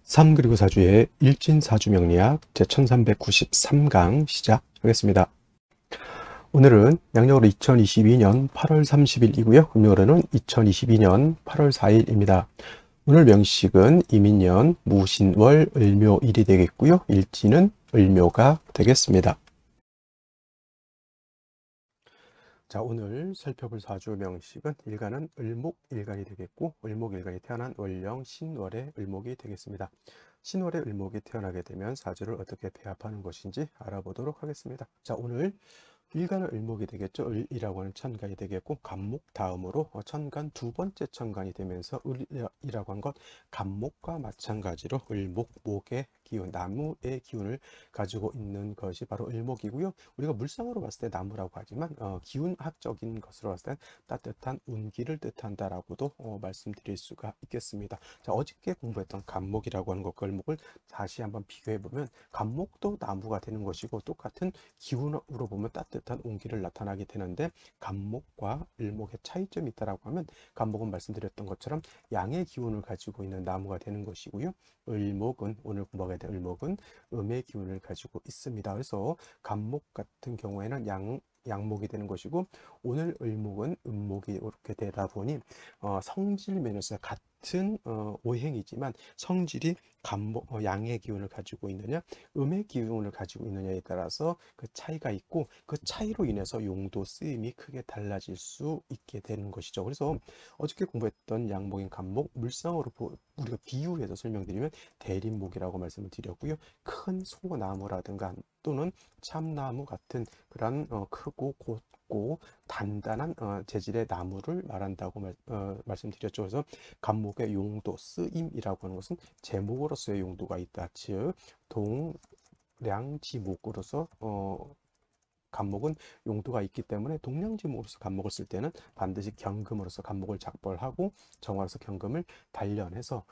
3 그리고 4주의 일진사주명리학 제1393강 시작하겠습니다. 오늘은 양력으로 2022년 8월 30일이고요. 음력으로는 2022년 8월 4일입니다. 오늘 명식은 이민년 무신월 을묘일이 되겠고요. 일진은 을묘가 되겠습니다. 자, 오늘 살펴볼 사주 명식은 일간은 을목일간이 되겠고, 을목일간이 태어난 월령 신월의 을목이 되겠습니다. 신월의 을목이 태어나게 되면 사주를 어떻게 배합하는 것인지 알아보도록 하겠습니다. 자, 오늘 일간은 을목이 되겠죠. 을이라고 하는 천간이 되겠고, 간목 다음으로 천간 두 번째 천간이 되면서 을이라고 한 것, 간목과 마찬가지로 을목, 목의 기운, 나무의 기운을 가지고 있는 것이 바로 을목이고요. 우리가 물상으로 봤을 때 나무라고 하지만 기운학적인 것으로 봤을 때 따뜻한 운기를 뜻한다라고도 말씀드릴 수가 있겠습니다. 자, 어저께 공부했던 간목이라고 하는 것과 을목을 다시 한번 비교해 보면, 간목도 나무가 되는 것이고 똑같은 기운으로 보면 따뜻한 온기를 나타나게 되는데, 간목과 을목의 차이점이 있다라고 하면, 간목은 말씀드렸던 것처럼 양의 기운을 가지고 있는 나무가 되는 것이고요. 을목은, 오늘 공부하게 된 을목은 음의 기운을 가지고 있습니다. 그래서 간목 같은 경우에는 양목이 되는 것이고, 오늘 을목은 음목이 이렇게 되다 보니 성질 면에서 같은 오행이지만 성질이 양의 기운을 가지고 있느냐 음의 기운을 가지고 있느냐에 따라서 그 차이가 있고, 그 차이로 인해서 용도 쓰임이 크게 달라질 수 있게 되는 것이죠. 그래서 어저께 공부했던 양목인 간목, 물상으로 우리가 비유해서 설명드리면 대림목이라고 말씀을 드렸고요. 큰 소나무라든가 또는 참나무 같은 그런 크고 곧고 단단한 재질의 나무를 말한다고 말씀드렸죠. 그래서 간목의 용도, 쓰임이라고 하는 것은 제목으로서의 용도가 있다. 즉 동량지목으로서 간목은 용도가 있기 때문에, 동량지목으로서 간목을 쓸 때는 반드시 경금으로서 간목을 작벌하고 정화로서 경금을 단련해서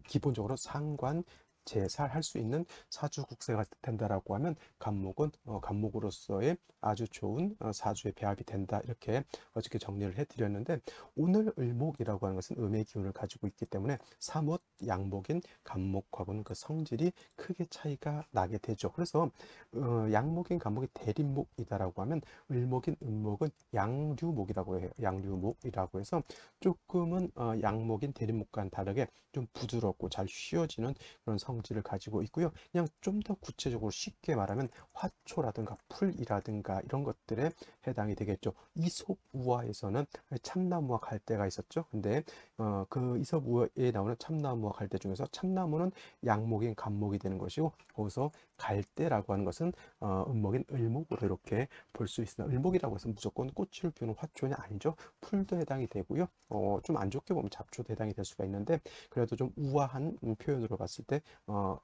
기본적으로 상관 제살할 수 있는 사주국세가 된다라고 하면, 간목은 간목으로서의 아주 좋은 사주의 배합이 된다, 이렇게 어저께 정리를 해드렸는데, 오늘 을목이라고 하는 것은 음의 기운을 가지고 있기 때문에 사뭇 양목인 간목하고는 그 성질이 크게 차이가 나게 되죠. 그래서 양목인 간목이 대립목이다라고 하면, 을목인 음목은 양류목이라고 해요. 양류목이라고 해서 조금은 양목인 대립목과는 다르게 좀 부드럽고 잘 쉬어지는 그런 성질을 가지고 있고요. 그냥 좀 더 구체적으로 쉽게 말하면 화초라든가 풀이라든가 이런 것들에 해당이 되겠죠. 이솝우화에서는 참나무와 갈대가 있었죠. 근데 그 이솝우화에 나오는 참나무와 갈대 중에서 참나무는 양목인 간목이 되는 것이고, 거기서 갈대라고 하는 것은 음목인 을목으로 이렇게 볼 수 있습니다. 을목이라고 해서 무조건 꽃을 피우는 화초는 아니죠. 풀도 해당이 되고요. 좀 안 좋게 보면 잡초도 해당이 될 수가 있는데, 그래도 좀 우아한 표현으로 봤을 때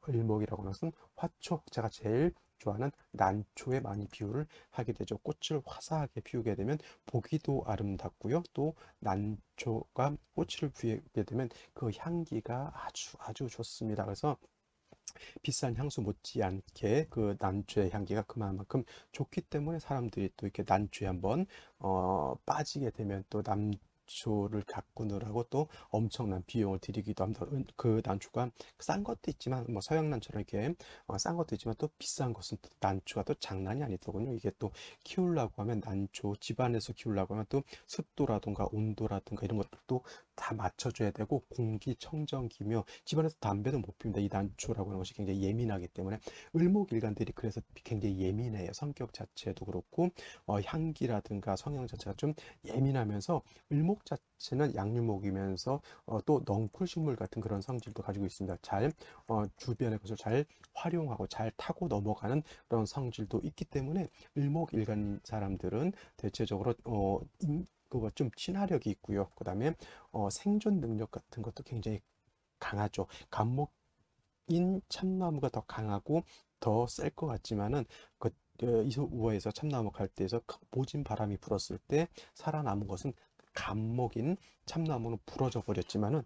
을목이라고 하는 것은 화초, 제가 제일 좋아하는 난초에 많이 비유를 하게 되죠. 꽃을 화사하게 피우게 되면 보기도 아름답고요. 또 난초가 꽃을 피우게 되면 그 향기가 아주 좋습니다. 그래서 비싼 향수 못지않게 그 난초의 향기가 그만큼 좋기 때문에, 사람들이 또 이렇게 난초에 한번 빠지게 되면 또 난초를 가꾸느라고 또 엄청난 비용을 들이기도 합니다. 그 난초가 싼 것도 있지만, 뭐 서양 난초랑 이렇게 싼 것도 있지만, 또 비싼 것은 또 난초가 또 장난이 아니더군요. 이게 또 키우려고 하면, 난초 집안에서 키우려고 하면 또 습도라든가 온도라든가 이런 것들도 다 맞춰줘야 되고, 공기청정기며 집안에서 담배도 못 핍니다. 이 난초라고 하는 것이 굉장히 예민하기 때문에, 을목일간들이 그래서 굉장히 예민해요. 성격 자체도 그렇고 향기라든가 성향 자체가 좀 예민하면서, 을목 자체는 양류목이면서 또 넝쿨식물 같은 그런 성질도 가지고 있습니다. 잘 주변의 것을 잘 활용하고 잘 타고 넘어가는 그런 성질도 있기 때문에, 을목일간 사람들은 대체적으로 그거 좀 친화력이 있고요. 그 다음에 생존 능력 같은 것도 굉장히 강하죠. 간목인 참나무가 더 강하고 더 셀 것 같지만은, 그 이솝우화에서 참나무 갈대에서 모진 바람이 불었을 때 살아남은 것은, 간목인 참나무는 부러져 버렸지만은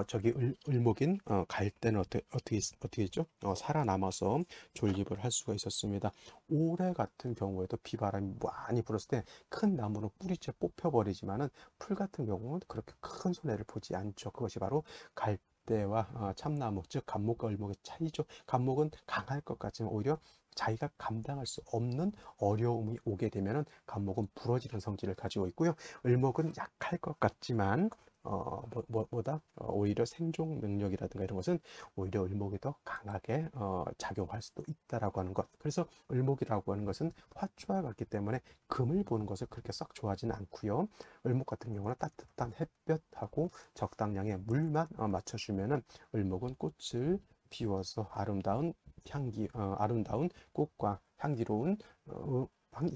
저기 을목인 갈대는 어떻게 했죠? 살아남아서 존립을 할 수가 있었습니다. 올해 같은 경우에도 비바람이 많이 불었을 때 큰 나무는 뿌리째 뽑혀버리지만은, 풀 같은 경우는 그렇게 큰 손해를 보지 않죠. 그것이 바로 잣대와 참나무, 즉 간목과 을목의 차이죠. 간목은 강할 것 같지만 오히려 자기가 감당할 수 없는 어려움이 오게 되면은 간목은 부러지는 성질을 가지고 있고요. 을목은 약할 것 같지만 오히려 생존 능력이라든가 이런 것은 오히려 을목이 더 강하게 작용할 수도 있다라고 하는 것. 그래서 을목이라고 하는 것은 화초와 같기 때문에 금을 보는 것을 그렇게 썩 좋아하지는 않고요. 을목 같은 경우는 따뜻한 햇볕하고 적당량의 물만 맞춰주면은 을목은 꽃을 피워서 아름다운 꽃과 향기로운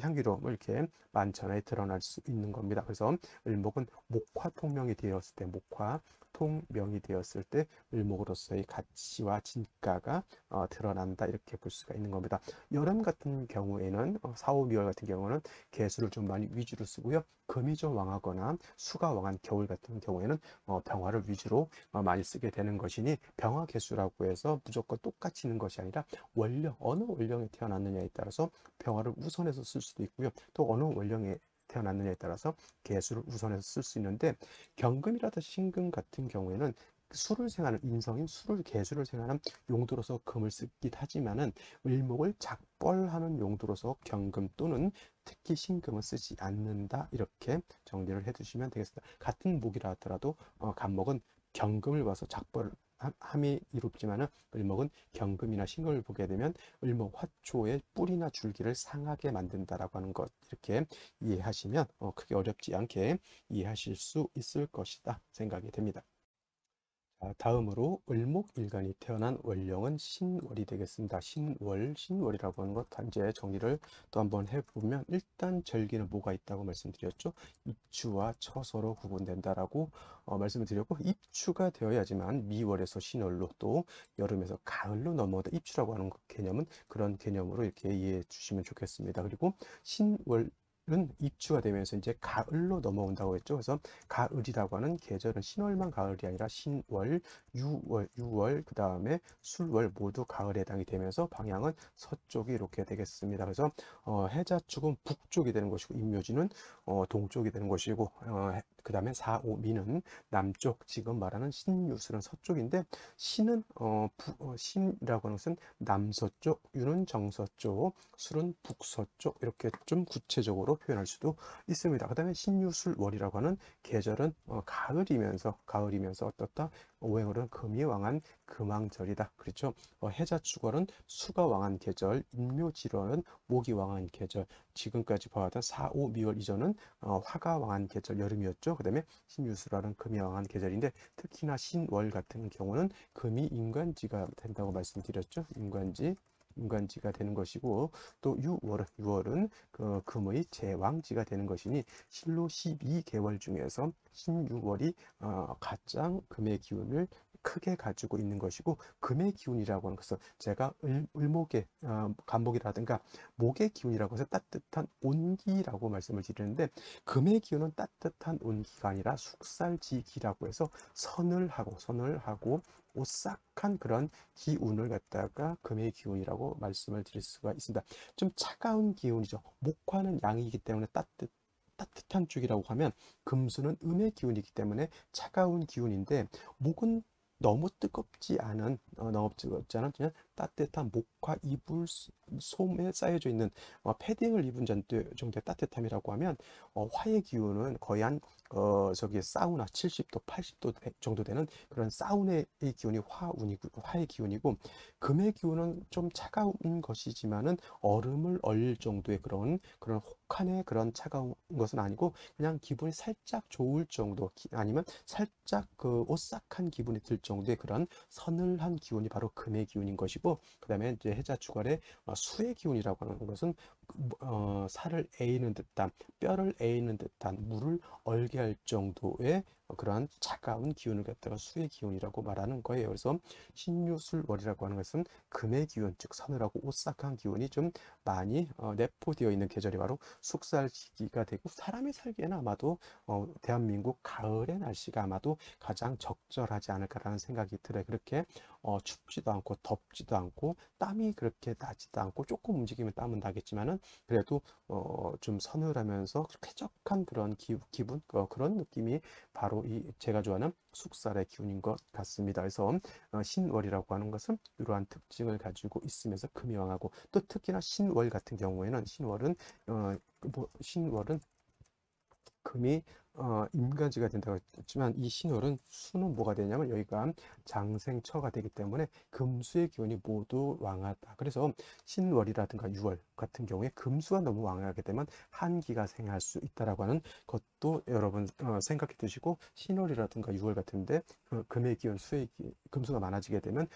향기로움을 이렇게 만천하에 드러날 수 있는 겁니다. 그래서 을목은 목화통명이 되었을 때, 목화통명이 되었을 때 을목으로서의 가치와 진가가 드러난다 이렇게 볼 수가 있는 겁니다. 여름 같은 경우에는 4, 5, 미월 같은 경우는 개수를 좀 많이 위주로 쓰고요. 금이 좀 왕하거나 수가 왕한 겨울 같은 경우에는 병화를 위주로 많이 쓰게 되는 것이니 병화 개수라고 해서 무조건 똑같이 있는 것이 아니라 어느 원령에 태어났느냐에 따라서 병화를 우선해서 쓸 수도 있고요. 또 어느 원령에 태어났느냐에 따라서 개수를 우선해서 쓸 수 있는데 경금이라든지 신금 같은 경우에는 수를 생하는 인성인 수를 개수를 생하는 용도로서 금을 쓰긴 하지만은 을목을 작벌하는 용도로서 경금 또는 특히 신금을 쓰지 않는다 이렇게 정리를 해두시면 되겠습니다. 같은 목이라 하더라도 간목은 경금을 봐서 작벌 함이 이롭지만은 을목은 경금이나 신금을 보게 되면 을목 화초의 뿌리나 줄기를 상하게 만든다라고 하는 것 이렇게 이해하시면 크게 어렵지 않게 이해하실 수 있을 것이다 생각이 됩니다. 자, 다음으로 을목일간이 태어난 월령은 신월이 되겠습니다. 신월이라고 하는 것 단제 정리를 또 한번 해보면 일단 절기는 뭐가 있다고 말씀드렸죠. 입추와 처서로 구분된다라고 말씀을 드렸고 입추가 되어야지만 미월에서 신월로 또 여름에서 가을로 넘어온다. 입추라고 하는 개념은 그런 개념으로 이렇게 이해해 주시면 좋겠습니다. 그리고 신월 은 입추가 되면서 이제 가을로 넘어온다고 했죠. 그래서 가을이라고 하는 계절은 신월만 가을이 아니라 신월, 유월, 그 다음에 술월 모두 가을에 해당이 되면서 방향은 서쪽이 이렇게 되겠습니다. 그래서 해자축은 북쪽이 되는 것이고 임묘지는 동쪽이 되는 것이고 그 다음에 사오미는 남쪽, 지금 말하는 신유술은 서쪽인데 신이라고 하는 것은 남서쪽, 유는 정서쪽, 술은 북서쪽 이렇게 좀 구체적으로 표현할 수도 있습니다. 그 다음에 신유술월이라고 하는 계절은 가을이면서 어떻다? 오행으로는 금이 왕한 금왕절이다. 그렇죠? 해자축월은 수가 왕한 계절, 인묘질월은 목이 왕한 계절, 지금까지 봐왔던 4, 5, 미월 이전은 화가 왕한 계절, 여름이었죠. 그 다음에 신유술월은 금이 왕한 계절인데 특히나 신월 같은 경우는 금이 인관지가 된다고 말씀드렸죠. 인관지가 되는 것이고 또 유월은 그 금의 제왕지가 되는 것이니 실로 12개월 중에서 신유월이 가장 금의 기운을 크게 가지고 있는 것이고 금의 기운이라고 하는 것은 제가 을목의 간목이라든가 목의 기운이라고 해서 따뜻한 온기라고 말씀을 드리는데 금의 기운은 따뜻한 온기가 아니라 숙살지기라고 해서 선을 하고 오싹한 그런 기운을 갖다가 금의 기운이라고 말씀을 드릴 수가 있습니다. 좀 차가운 기운이죠. 목화는 양이기 때문에 따뜻한 쪽이라고 하면 금수는 음의 기운이기 때문에 차가운 기운인데 목은 너무 뜨겁지 않은 그냥 따뜻한 목화 이불 솜에 쌓여져 있는 패딩을 입은 정도의 따뜻함이라고 하면 화의 기운은 거의 한 사우나 70도 80도 정도 되는 그런 사우나의 기운이 화의 기운이고 금의 기운은 좀 차가운 것이지만은 얼음을 얼릴 정도의 그런 혹한의 그런 차가운 것은 아니고 그냥 기분이 살짝 좋을 정도 아니면 살짝 그 오싹한 기분이 들 정도의 그런 서늘한 기운이 바로 금의 기운인 것이고 그 다음에 이제 해자축월의 수의 기운이라고 하는 것은 살을 에이는 듯한 뼈를 에이는 듯한 물을 얼게 할 정도의 그러한 차가운 기운을 갖다가 수의 기운이라고 말하는 거예요. 그래서 신유술월이라고 하는 것은 금의 기운, 즉 서늘하고 오싹한 기운이 좀 많이 내포되어 있는 계절이 바로 숙살 시기가 되고 사람이 살기에는 아마도 대한민국 가을의 날씨가 아마도 가장 적절하지 않을까라는 생각이 들어요. 그렇게 춥지도 않고 덥지도 않고 땀이 그렇게 나지도 않고 조금 움직이면 땀은 나겠지만은 그래도 좀 서늘하면서 쾌적한 그런 기분 그런 느낌이 바로 바로 이 제가 좋아하는 숙살의 기운인 것 같습니다. 그래서 신월이라고 하는 것은 이러한 특징을 가지고 있으면서 금이 왕하고, 또 특히나 신월 같은 경우에는 신월은 금이 임간지가 된다고 했지만, 이 신월은 수는 뭐가 되냐면 여기가 장생처가 되기 때문에 금수의 기운이 모두 왕하다. 그래서 신월이라든가 유월 같은 경우에 금수가 너무 왕하게 되면 한기가 생할 수 있다라고 하는 것도 여러분 생각해 두시고, 신월이라든가 유월 같은데 금의 기운, 금수가 많아지게 되면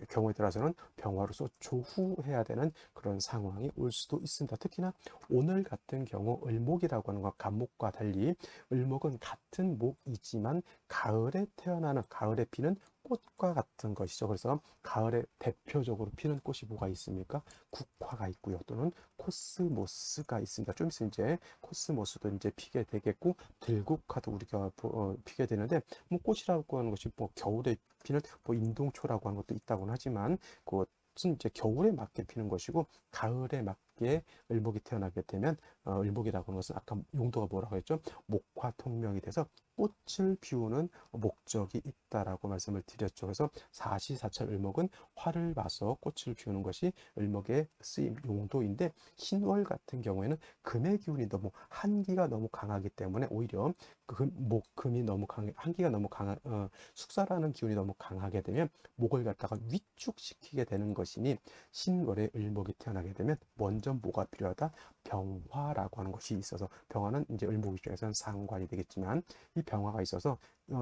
경우에 따라서는 병화로서 조후해야 되는 그런 상황이 올 수도 있습니다. 특히나 오늘 같은 경우 을목이라고 하는 것, 간목과 달리 을목은 같은 목이지만 가을에 태어나는, 가을에 피는 꽃과 같은 것이죠. 그래서 가을에 대표적으로 피는 꽃이 뭐가 있습니까? 국화가 있고요. 또는 코스모스가 있습니다. 좀 있으면 이제 코스모스도 이제 피게 되겠고, 들국화도 우리가 피게 되는데, 뭐 꽃이라고 하는 것이 뭐 겨울에 피는 뭐 인동초라고 하는 것도 있다고는 하지만, 그것은 이제 겨울에 맞게 피는 것이고, 가을에 맞게 을목이 태어나게 되면 을목이라고 하는 것은 아까 용도가 뭐라고 했죠? 목화통명이 돼서 꽃을 피우는 목적이 있다라고 말씀을 드렸죠. 그래서 사시사철 을목은 화를 봐서 꽃을 피우는 것이 을목의 쓰임 용도인데, 신월 같은 경우에는 금의 기운이 너무, 한기가 너무 강하기 때문에 오히려 금이 너무 한기가 너무 강한 숙사라는 기운이 너무 강하게 되면 목을 갖다가 위축시키게 되는 것이니, 신월에 을목이 태어나게 되면 먼저 뭐가 필요하다? 병화라고 하는 것이 있어서, 병화는 이제 을목 입장에서는 상관이 되겠지만, 이 병화가 있어서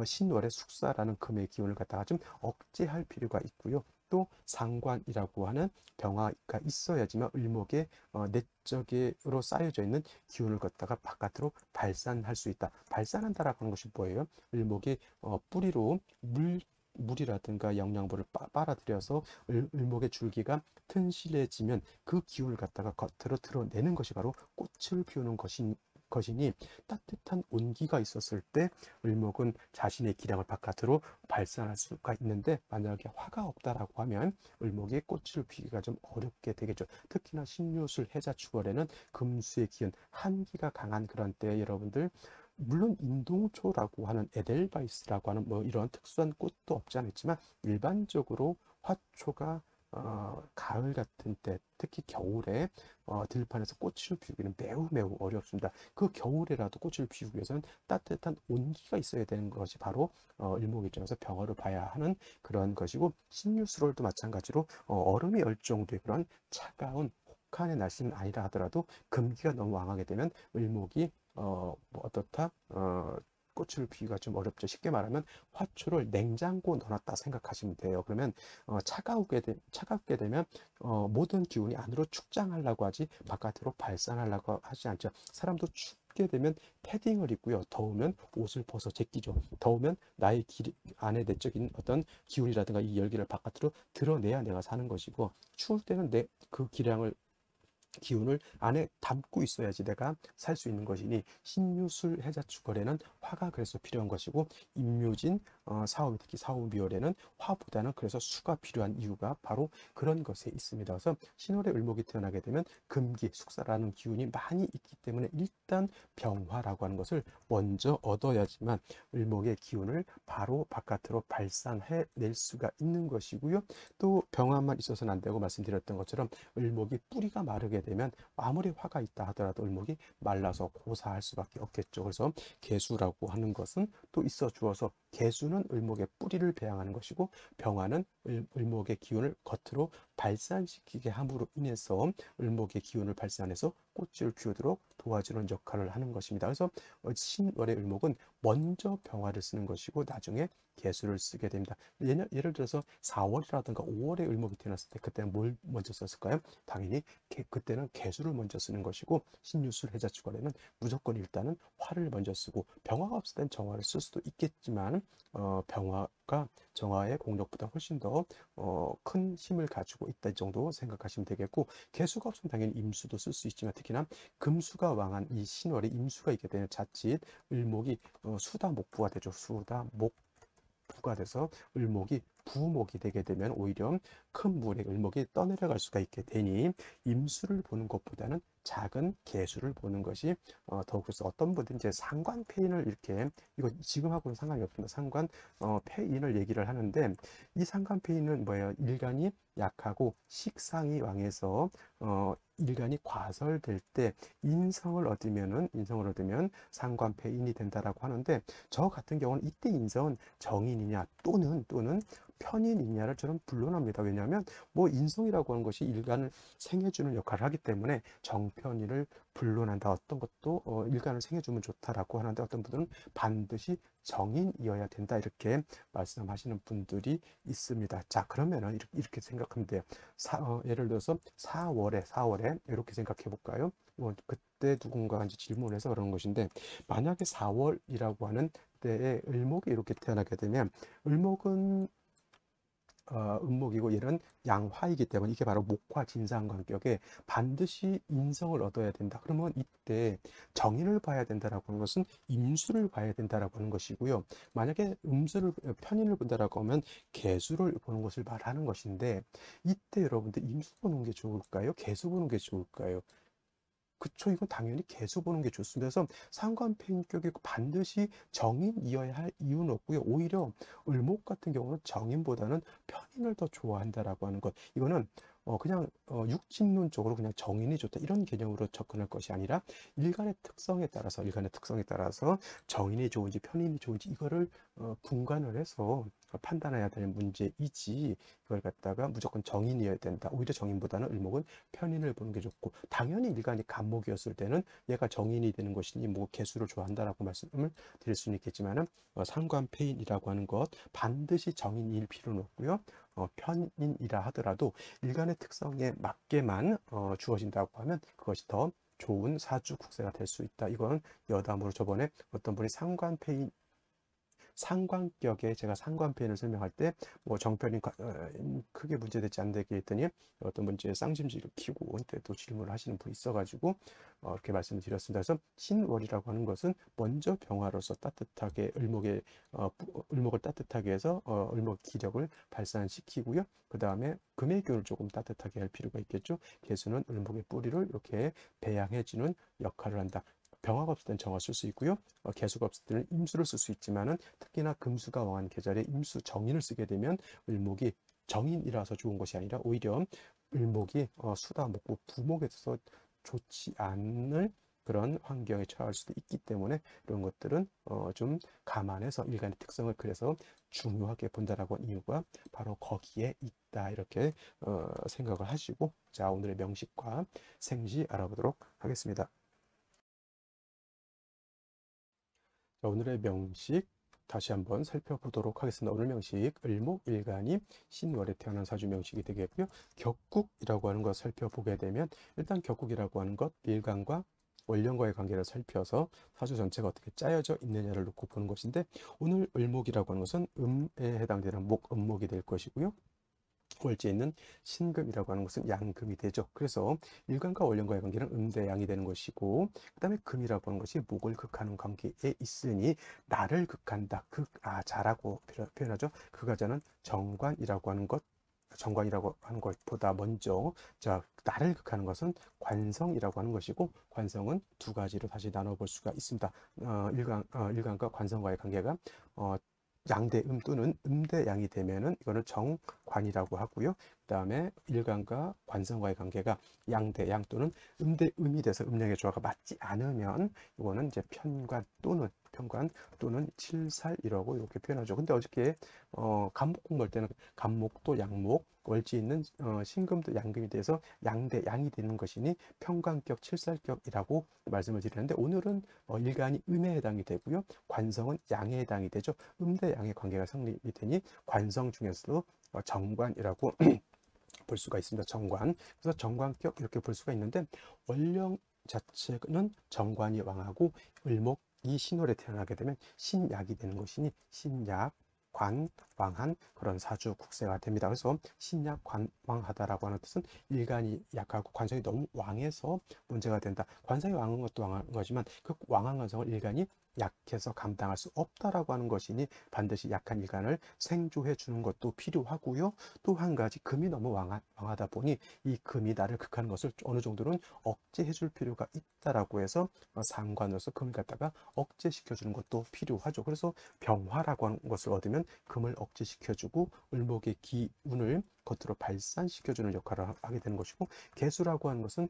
신월의 숙사라는 금의 기운을 갖다가 좀 억제할 필요가 있고요. 또 상관이라고 하는 병화가 있어야지만 을목의 내적으로 쌓여져 있는 기운을 갖다가 바깥으로 발산할 수 있다. 발산한다라고 하는 것이 뭐예요? 을목이 뿌리로 물이라든가 영양분을 빨아들여서 을목의 줄기가 튼실해지면 그 기운을 갖다가 겉으로 드러내는 것이 바로 꽃을 피우는 것이니, 따뜻한 온기가 있었을 때 을목은 자신의 기량을 바깥으로 발산할 수가 있는데, 만약에 화가 없다라고 하면 을목이 꽃을 피우기가 좀 어렵게 되겠죠. 특히나 신유술 해자축월에는 금수의 기운, 한기가 강한 그런 때에 여러분들, 물론 인동초라고 하는 에델바이스라고 하는 뭐 이런 특수한 꽃도 없지 않았지만, 일반적으로 화초가 가을 같은 때, 특히 겨울에 들판에서 꽃을 피우기는 매우 매우 어렵습니다. 그 겨울에라도 꽃을 피우기 위해서는 따뜻한 온기가 있어야 되는 것이 바로 일목 입장에서 병화를 봐야 하는 그런 것이고, 신유술월도 마찬가지로 얼음이 얼 정도의 그런 차가운 혹한의 날씨는 아니라 하더라도 금기가 너무 왕하게 되면 을목이 뭐 어떻다? 꽃을 피우기가 좀 어렵죠. 쉽게 말하면 화초를 냉장고에 넣어놨다 생각하시면 돼요. 그러면 차갑게 되면 모든 기운이 안으로 축장하려고 하지 바깥으로 발산하려고 하지 않죠. 사람도 춥게 되면 패딩을 입고요. 더우면 옷을 벗어 제끼죠. 더우면 나의 안에 내적인 어떤 기운이라든가 이 열기를 바깥으로 드러내야 내가 사는 것이고, 추울 때는 내 그 기운을 안에 담고 있어야지 내가 살 수 있는 것이니, 신유술 해자축월에는 화가 그래서 필요한 것이고, 임묘진 사오미, 특히 사오미월에는 화보다는 그래서 수가 필요한 이유가 바로 그런 것에 있습니다. 그래서 신월에 을목이 태어나게 되면 금기, 숙사라는 기운이 많이 있기 때문에 일단 병화라고 하는 것을 먼저 얻어야지만 을목의 기운을 바로 바깥으로 발산해낼 수가 있는 것이고요. 또 병화만 있어서는 안 되고, 말씀드렸던 것처럼 을목이 뿌리가 마르게 되면 아무리 화가 있다 하더라도 을목이 말라서 고사할 수밖에 없겠죠. 그래서 개수라고 하는 것은 또 있어 주어서, 개수는 을목의 뿌리를 배양하는 것이고, 병화는 을목의 기운을 겉으로 발산시키게 함으로 인해서 을목의 기운을 발산해서 꽃을 피우도록 도와주는 역할을 하는 것입니다. 그래서 신월의 을목은 먼저 병화를 쓰는 것이고 나중에 개수를 쓰게 됩니다. 예를 들어서 4월이라든가 5월에 을목이 태어났을 때 그때는 뭘 먼저 썼을까요? 당연히 그때는 개수를 먼저 쓰는 것이고, 신유술 해자축월에는 무조건 일단은 화를 먼저 쓰고, 병화가 없을 땐 정화를 쓸 수도 있겠지만 병화가 정화의 공력보다 훨씬 더 큰 힘을 가지고 있다 정도 생각하시면 되겠고, 개수가 없으면 당연히 임수도 쓸 수 있지만, 특히나 금수가 왕한 이 신월에 임수가 있게 되는 자칫 을목이 수다목부가 되죠. 수다목부가 돼서 을목이 부목이 되게 되면 오히려 큰 물의 을목이 떠내려갈 수가 있게 되니 임수를 보는 것보다는 작은 개수를 보는 것이 더욱 그래서 어떤 분들이 이제 상관폐인을 이렇게 이거 지금하고는 상관이 없습니다. 폐인을 얘기를 하는데 이 상관폐인은 뭐예요? 일간이 약하고 식상이 왕해서 일간이 과설될 때 인성을 얻으면 상관폐인이 된다라고 하는데 저 같은 경우는 이때 인성은 정인이냐 또는 편인이냐를 저는 불론합니다. 왜냐하면 뭐 인성이라고 하는 것이 일간을 생해주는 역할을 하기 때문에 정편인을 불론한다. 어떤 것도 일간을 생해주면 좋다라고 하는데 어떤 분들은 반드시 정인이어야 된다 이렇게 말씀하시는 분들이 있습니다. 자, 그러면은 이렇게 생각하면 돼요. 예를 들어서 4월에 이렇게 생각해 볼까요? 그때 누군가 이제 질문을 해서 그러는 것인데 만약에 4월이라고 하는 때에 을목이 이렇게 태어나게 되면 을목은 음목이고 얘는 양화이기 때문에 이게 바로 목화 진상관격에 반드시 인성을 얻어야 된다. 그러면 이때 정인을 봐야 된다라고 하는 것은 임수를 봐야 된다라고 하는 것이고요. 만약에 편인을 본다라고 하면 개수를 보는 것을 말하는 것인데 이때 여러분들 임수 보는 게 좋을까요? 개수 보는 게 좋을까요? 그쵸, 이건 당연히 개수 보는 게 좋습니다. 그래서 상관폐인격이 반드시 정인이어야 할 이유는 없고요. 오히려 을목 같은 경우는 정인보다는 편인을 더 좋아한다라고 하는 것. 이거는 그냥 육신론적으로 그냥 정인이 좋다 이런 개념으로 접근할 것이 아니라 일간의 특성에 따라서 정인이 좋은지 편인이 좋은지 이거를 분간을 해서 판단해야 될 문제이지 이걸 갖다가 무조건 정인이어야 된다. 오히려 정인보다는 을목은 편인을 보는 게 좋고 당연히 일간이 간목이었을 때는 얘가 정인이 되는 것이니 뭐 개수를 좋아한다라고 말씀을 드릴 수는 있겠지만은 상관폐인이라고 하는 것 반드시 정인일 필요는 없고요. 편인이라 하더라도 일간의 특성에 맞게만 주어진다고 하면 그것이 더 좋은 사주 국세가 될 수 있다. 이건 여담으로 저번에 어떤 분이 상관격에 제가 상관편을 설명할 때 뭐 정편이 크게 문제되지 않다고 했더니 어떤 문제에 쌍심지를 키고 또 질문을 하시는 분이 있어가지고 이렇게 말씀을 드렸습니다. 그래서 신월이라고 하는 것은 먼저 병화로서 따뜻하게 을목을 따뜻하게 해서 을목 기력을 발산시키고요. 그 다음에 금의 균을 조금 따뜻하게 할 필요가 있겠죠. 개수는 을목의 뿌리를 이렇게 배양해주는 역할을 한다. 병화가 없을 때는 정화 쓸 수 있고요. 개수가 없을 때는 임수를 쓸 수 있지만은 특히나 금수가 왕한 계절에 임수 정인을 쓰게 되면 을목이 정인이라서 좋은 것이 아니라 오히려 을목이 수다 먹고 부목에 있어서 좋지 않을 그런 환경에 처할 수도 있기 때문에 이런 것들은 좀 감안해서 일간의 특성을 그래서 중요하게 본다라고 하는 이유가 바로 거기에 있다 이렇게 생각을 하시고 자 오늘의 명식과 생시 알아보도록 하겠습니다. 자, 오늘의 명식 다시 한번 살펴보도록 하겠습니다. 오늘 명식 을목일간이 신월에 태어난 사주 명식이 되겠고요. 격국이라고 하는 것 살펴보게 되면 일단 격국이라고 하는 것 일간과 월령과의 관계를 살펴서 사주 전체가 어떻게 짜여져 있느냐를 놓고 보는 것인데 오늘 을목이라고 하는 것은 음에 해당되는 목음목이 될 것이고요. 월지에 있는 신금이라고 하는 것은 양금이 되죠. 그래서 일간과 월령과의 관계는 음대양이 되는 것이고 그 다음에 금이라고 하는 것이 목을 극하는 관계에 있으니 나를 극한다. 자라고 표현하죠. 그가자는 정관이라고 하는 것보다 먼저 나를 극하는 것은 관성이라고 하는 것이고 관성은 두 가지로 다시 나눠볼 수가 있습니다. 일간과 관성과의 관계가 양대음 또는 음대양이 되면은 이거는 정관이라고 하고요. 그 다음에 일간과 관성과의 관계가 양대양 또는 음대음이 돼서 음양의 조화가 맞지 않으면 이거는 이제 편관 또는 칠살이라고 이렇게 표현하죠. 근데 어저께 간목 공부할 때는 간목도 양목, 월지 있는 신금도 양금이 돼서 양대양이 되는 것이니 편관격, 칠살격이라고 말씀을 드리는데 오늘은 일간이 음에 해당이 되고요. 관성은 양에 해당이 되죠. 음대양의 관계가 성립이 되니 관성 중에서도 정관이라고 볼 수가 있습니다. 정관. 그래서 정관격 이렇게 볼 수가 있는데 월령 자체는 정관이 왕하고 을목이 신월에 태어나게 되면 신약이 되는 것이니 신약 관왕한 그런 사주 국세가 됩니다. 그래서 신약 관왕하다라고 하는 뜻은 일간이 약하고 관성이 너무 왕해서 문제가 된다. 관성이 왕한 것도 왕한 거지만 그 왕한 관성을 일간이 약해서 감당할 수 없다라고 하는 것이니 반드시 약한 일간을 생조해 주는 것도 필요하고요. 또 한 가지 금이 너무 왕하다 보니 이 금이 나를 극하는 것을 어느 정도는 억제해 줄 필요가 있다라고 해서 상관으로서 금을 갖다가 억제시켜 주는 것도 필요하죠. 그래서 병화라고 하는 것을 얻으면 금을 억제시켜 주고 을목의 기운을 겉으로 발산시켜 주는 역할을 하게 되는 것이고, 개수라고 하는 것은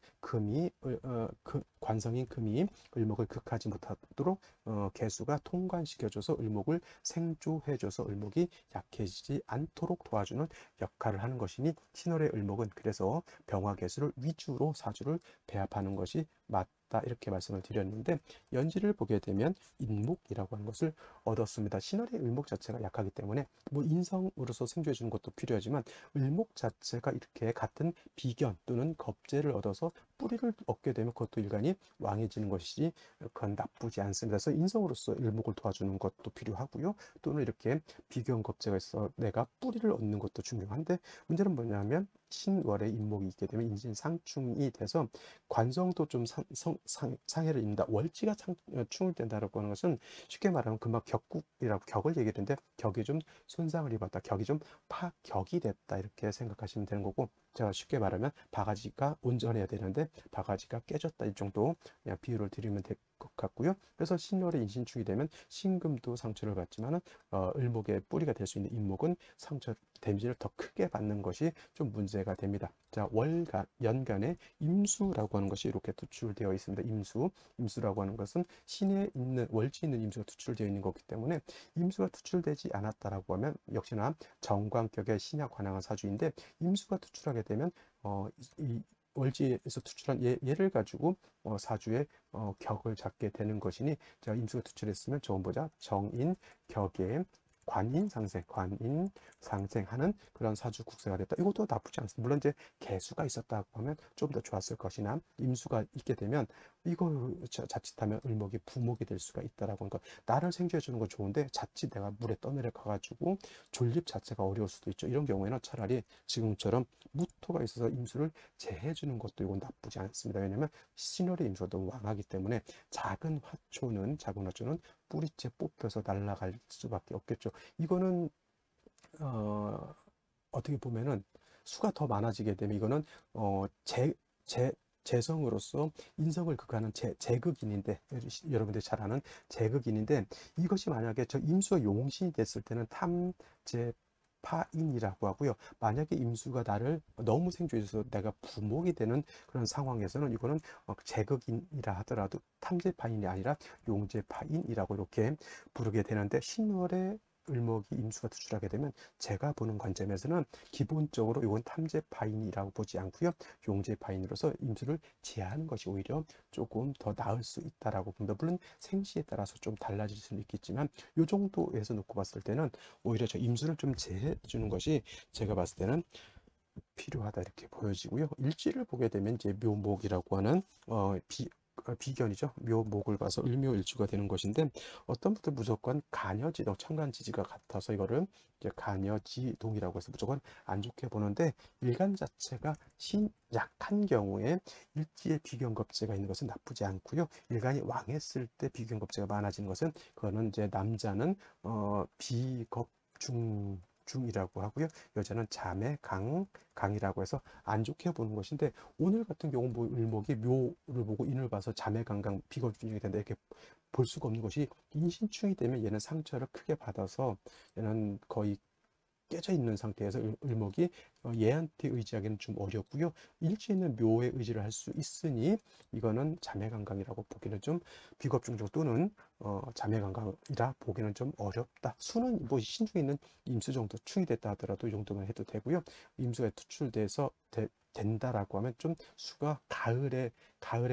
관성인 금이 을목을 극하지 못하도록 개수가 통관시켜줘서 을목을 생조해줘서 을목이 약해지지 않도록 도와주는 역할을 하는 것이니, 신월의 을목은 그래서 병화개수를 위주로 사주를 배합하는 것이 맞다, 이렇게 말씀을 드렸는데, 연지를 보게 되면 인목이라고 하는 것을 얻었습니다. 신월의 을목 자체가 약하기 때문에 뭐 인성으로서 생조해 주는 것도 필요하지만, 을목 자체가 이렇게 같은 비견 또는 겁재를 얻어서 뿌리를 얻게 되면 그것도 일간이 왕해지는 것이지 그건 나쁘지 않습니다. 그래서 인성으로서 을목을 도와주는 것도 필요하고요. 또는 이렇게 비견 겁재가 있어 내가 뿌리를 얻는 것도 중요한데, 문제는 뭐냐면 신월에 인목이 있게 되면 인신상충이 돼서 관성도 좀 상해를 입는다. 월지가 충을 된다라고 하는 것은 쉽게 말하면 금방 격국이라고 격을 얘기하는데, 격이 좀 손상을 입었다, 격이 좀 파격이 됐다, 이렇게 생각하시면 되는 거고, 제가 쉽게 말하면 바가지가 온전해야 되는데 바가지가 깨졌다, 이 정도 그냥 비유를 드리면 될 것 같고요. 그래서 신월에 인신충이 되면 신금도 상처를 받지만은 을목의 뿌리가 될 수 있는 인목은 상처 데미지를 더 크게 받는 것이 좀 문제가 됩니다. 자, 연간에 임수라고 하는 것이 이렇게 투출되어 있습니다. 임수라고 하는 것은 신에 있는 월지에 있는 임수가 투출되어 있는 거기 때문에, 임수가 투출되지 않았다라고 하면 역시나 정관격의 신약 관항한 사주인데, 임수가 투출하게 되면 이 월지에서 투출한 얘를 가지고 사주의 격을 잡게 되는 것이니, 자, 임수가 투출했으면 저건 보자. 정인 격에 관인상생하는 그런 사주 국세가 됐다. 이것도 나쁘지 않습니다. 물론 이제 개수가 있었다고 하면 좀 더 좋았을 것이나, 임수가 있게 되면 이거 자칫하면 을목이 부목이 될 수가 있다라고 하는 것. 나를 생존해 주는 건 좋은데 자칫 내가 물에 떠내려 가가지고 존립 자체가 어려울 수도 있죠. 이런 경우에는 차라리 지금처럼 무토가 있어서 임수를 제해 주는 것도 이건 나쁘지 않습니다. 왜냐하면 신월의 임수가 너무 왕하기 때문에 작은 화초는 뿌리째 뽑혀서 날아갈 수밖에 없겠죠. 이거는 어떻게 보면은 수가 더 많아지게 되면 이거는 재성으로서 인성을 극하는 제극인인데, 여러분들이 잘 아는 제극인인데, 이것이 만약에 저 임수가 용신이 됐을 때는 탐제 파인이라고 하고요. 만약에 임수가 나를 너무 생조해서 내가 부목이 되는 그런 상황에서는 이거는 제극인이라 하더라도 탐제파인이 아니라 용제파인이라고 이렇게 부르게 되는데, 신월에 을목이 임수가 투출하게 되면 제가 보는 관점에서는 기본적으로 이건 탐제파인이라고 보지 않고요. 용제파인으로서 임수를 제하는 것이 오히려 조금 더 나을 수 있다라고 봅니다. 물론 생시에 따라서 좀 달라질 수는 있겠지만, 이 정도에서 놓고 봤을 때는 오히려 저 임수를 좀 제해 주는 것이 제가 봤을 때는 필요하다, 이렇게 보여지고요. 일지를 보게 되면 이제 묘목이라고 하는 비견이죠. 묘목을 봐서 을묘일주가 되는 것인데, 어떤 분들 무조건 간여지동, 천간지지가 같아서 이거를 이제 간여지동이라고 해서 무조건 안 좋게 보는데, 일간 자체가 약한 경우에 일지에 비견겁제가 있는 것은 나쁘지 않고요. 일간이 왕했을 때 비견겁제가 많아지는 것은, 그거는 이제 남자는 비겁중이라고 하고요. 여자는 강이라고 해서 안 좋게 보는 것인데, 오늘 같은 경우 뭐 을목이 묘를 보고 인을 봐서 자매강강 비겁중이 된다, 이렇게 볼 수가 없는 것이, 인신충이 되면 얘는 상처를 크게 받아서 얘는 거의 깨져 있는 상태에서 을목이 얘한테 의지하기는 좀 어렵고요. 일지에는 묘에 의지를 할 수 있으니 이거는 자매강강이라고 보기는 좀, 비겁중정 또는 자매강강이라 보기는 좀 어렵다. 수는 뭐 신중에 있는 임수 정도 충이 됐다 하더라도 이 정도만 해도 되고요. 임수가 투출돼서 된다라고 하면 좀 수가 가을에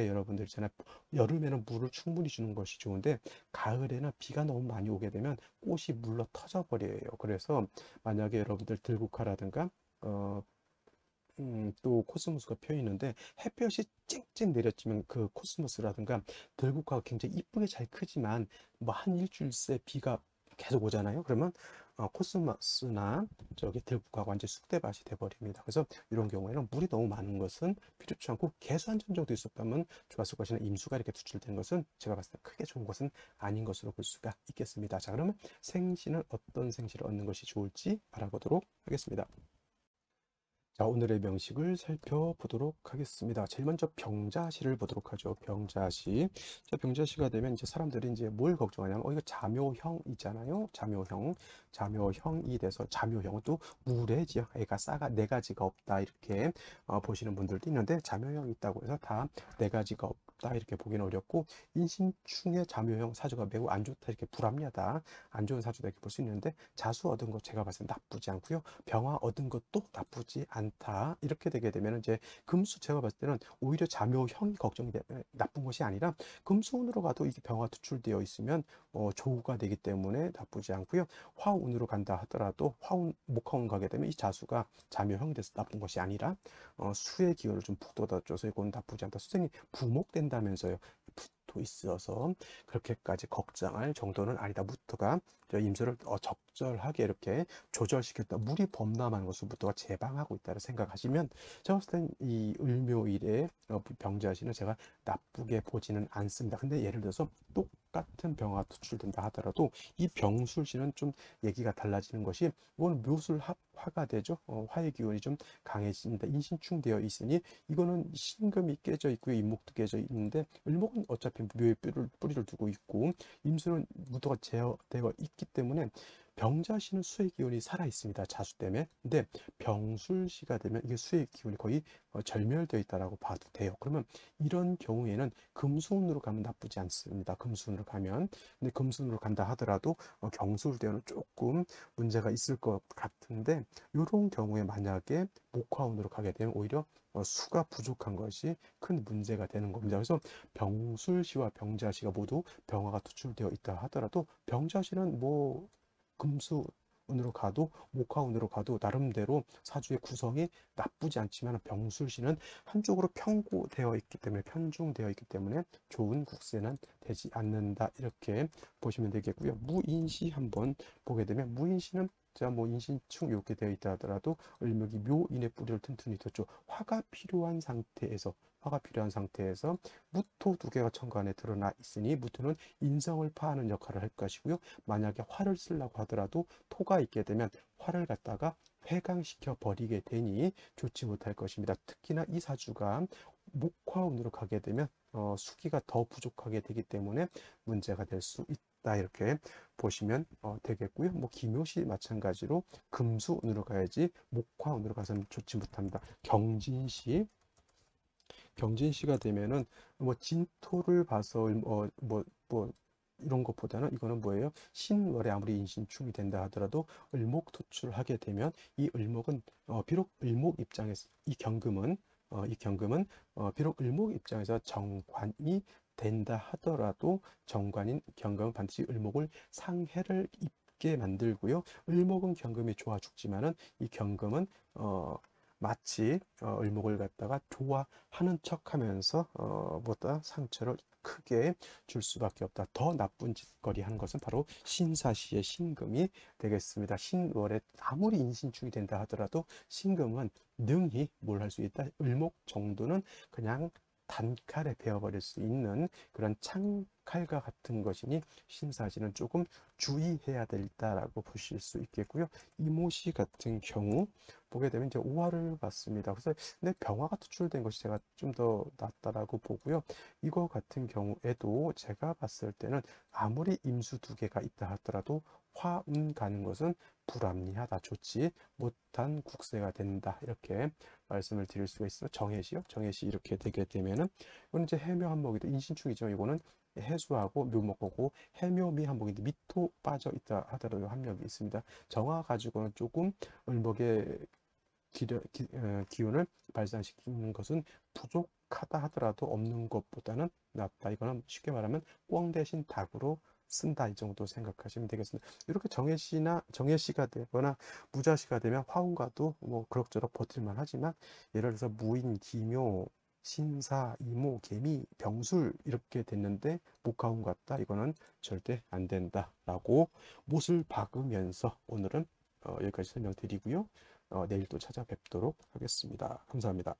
여러분들 있잖아요. 여름에는 물을 충분히 주는 것이 좋은데, 가을에는 비가 너무 많이 오게 되면 꽃이 물러 터져 버려요. 그래서 만약에 여러분들 들국화라든가 또 코스모스가 펴 있는데 햇볕이 쨍쨍 내렸지만 그 코스모스라든가 들국화가 굉장히 이쁘게 잘 크지만 뭐 한 일주일 새 비가 계속 오잖아요. 그러면 코스모스나 저기 들국화가 완전 쑥대밭이 돼버립니다. 그래서 이런 경우에는 물이 너무 많은 것은 필요치 않고 개수 한 점 정도 있었다면 좋았을 것이나 임수가 이렇게 투출되는 것은 제가 봤을 때 크게 좋은 것은 아닌 것으로 볼 수가 있겠습니다. 자, 그러면 생시는 어떤 생시를 얻는 것이 좋을지 알아보도록 하겠습니다. 자, 오늘의 명식을 살펴보도록 하겠습니다. 제일 먼저 병자시를 보도록 하죠. 병자시. 자, 병자시가 되면 이제 사람들이 이제 뭘 걱정하냐면, 이거 자묘형이잖아요. 자묘형. 자묘형이 돼서 자묘형은 또 무례지요. 애가 싸가 네 가지가 없다. 이렇게 보시는 분들도 있는데, 자묘형이 있다고 해서 다 네 가지가 없다. 이렇게 보기는 어렵고, 인신충의 자묘형 사주가 매우 안 좋다. 이렇게 불합리하다. 안 좋은 사주다. 이렇게 볼 수 있는데, 자수 얻은 거 제가 봤을 때 나쁘지 않고요. 병화 얻은 것도 나쁘지 않다. 이렇게 되게 되면 이제 금수 제가 봤을 때는 오히려 자묘형이 걱정이 나쁜 것이 아니라 금수운으로 가도 이게 병화 투출되어 있으면 조우가 되기 때문에 나쁘지 않고요. 화운으로 간다 하더라도 화운 목화운 가게 되면 이 자수가 자묘형이 돼서 나쁜 것이 아니라 수의 기운을 좀 북돋아줘서 이건 나쁘지 않다. 선생님 부목된다면서요. 도 있어서 그렇게까지 걱정할 정도는 아니다. 무토가 임수를 적절하게 이렇게 조절시켰다. 물이 범람하는 것을 무토가 제방하고 있다고 생각하시면 제가 봤을 땐 이 을묘일에 병자시는 제가 나쁘게 보지는 않습니다. 근데 예를 들어서 똑같은 병화가 투출된다 하더라도 이 병술시는 좀 얘기가 달라지는 것이 이건 묘술 화가 되죠. 화의 기운이 좀 강해집니다. 인신충되어 있으니 이거는 신금이 깨져 있고요. 임목도 깨져 있는데 을목은 어차피 묘의 뿌리를 두고 있고 임수는 무토가 제어되어 있기 때문에 병자시는 수의 기운이 살아 있습니다. 자수 때문에. 근데 병술시가 되면 이게 수의 기운이 거의 절멸되어 있다라고 봐도 돼요. 그러면 이런 경우에는 금수운으로 가면 나쁘지 않습니다. 금수운으로 가면. 근데 금수운으로 간다 하더라도 경술대원은 조금 문제가 있을 것 같은데 이런 경우에 만약에 목화운으로 가게 되면 오히려 수가 부족한 것이 큰 문제가 되는 겁니다. 그래서 병술시와 병자시가 모두 병화가 투출되어 있다 하더라도 병자시는 뭐 금수운으로 가도 목화운으로 가도 나름대로 사주의 구성이 나쁘지 않지만 병술시는 한쪽으로 편고되어 있기 때문에 편중되어 있기 때문에 좋은 국세는 되지 않는다. 이렇게 보시면 되겠고요. 무인시 한번 보게 되면 무인시는 자, 뭐 인신충 이렇게 되어 있다 하더라도 을목이 묘인의 뿌리를 튼튼히 뒀죠. 화가 필요한 상태에서 무토 두 개가 천간 안에 드러나 있으니 무토는 인성을 파하는 역할을 할 것이고요. 만약에 화를 쓰려고 하더라도 토가 있게 되면 화를 갖다가 회강시켜 버리게 되니 좋지 못할 것입니다. 특히나 이 사주가 목화운으로 가게 되면 수기가 더 부족하게 되기 때문에 문제가 될 수 있다. 이렇게 보시면 되겠고요. 뭐 기묘시 마찬가지로 금수운으로 가야지 목화운으로 가서는 좋지 못합니다. 경진시가 되면은 뭐 진토를 봐서 뭐 이런 것보다는 이거는 뭐예요? 신월에 아무리 인신충이 된다 하더라도 을목 투출하게 되면 이 을목은 비록 을목 입장에서 이 경금은 비록 을목 입장에서 정관이 된다 하더라도 정관인 경금은 반드시 을목을 상해를 입게 만들고요. 을목은 경금이 좋아 죽지만은 이 경금은 마치 을목을 갖다가 좋아하는 척하면서 보다 상처를 크게 줄 수밖에 없다. 더 나쁜 짓거리 하는 것은 바로 신사시의 신금이 되겠습니다. 신월에 아무리 인신충이 된다 하더라도 신금은 능히 뭘 할 수 있다. 을목 정도는 그냥 단칼에 베어버릴 수 있는 그런 창칼과 같은 것이니 신사시는 조금 주의해야 된다라고 보실 수 있겠고요. 이모시 같은 경우 보게 되면 이제 오화를 봤습니다. 그래서 근데 병화가 투출된 것이 제가 좀 더 낫다라고 보고요. 이거 같은 경우에도 제가 봤을 때는 아무리 임수 두 개가 있다 하더라도 화운 가는 것은 불합리하다. 좋지 못한 국세가 된다. 이렇게 말씀을 드릴 수가 있어요. 정해시요. 정해시 이렇게 되게 되면은 이건 이제 해묘 한목이도 인신충이죠. 이거는 해수하고 묘목하고 해묘미 한목인데 미토 빠져 있다 하더라도 합력이 있습니다. 정화 가지고는 조금 을목의 기운을 발산시키는 것은 부족하다 하더라도 없는 것보다는 낫다. 이거는 쉽게 말하면 꿩 대신 닭으로 쓴다. 이 정도 생각하시면 되겠습니다. 이렇게 정해시가 되거나 무자시가 되면 화운과도 뭐 그럭저럭 버틸만 하지만 예를 들어서 무인, 기묘, 신사, 이모, 개미, 병술 이렇게 됐는데 목화운 같다. 이거는 절대 안 된다라고 못을 박으면서 오늘은 여기까지 설명드리고요. 내일 또 찾아뵙도록 하겠습니다. 감사합니다.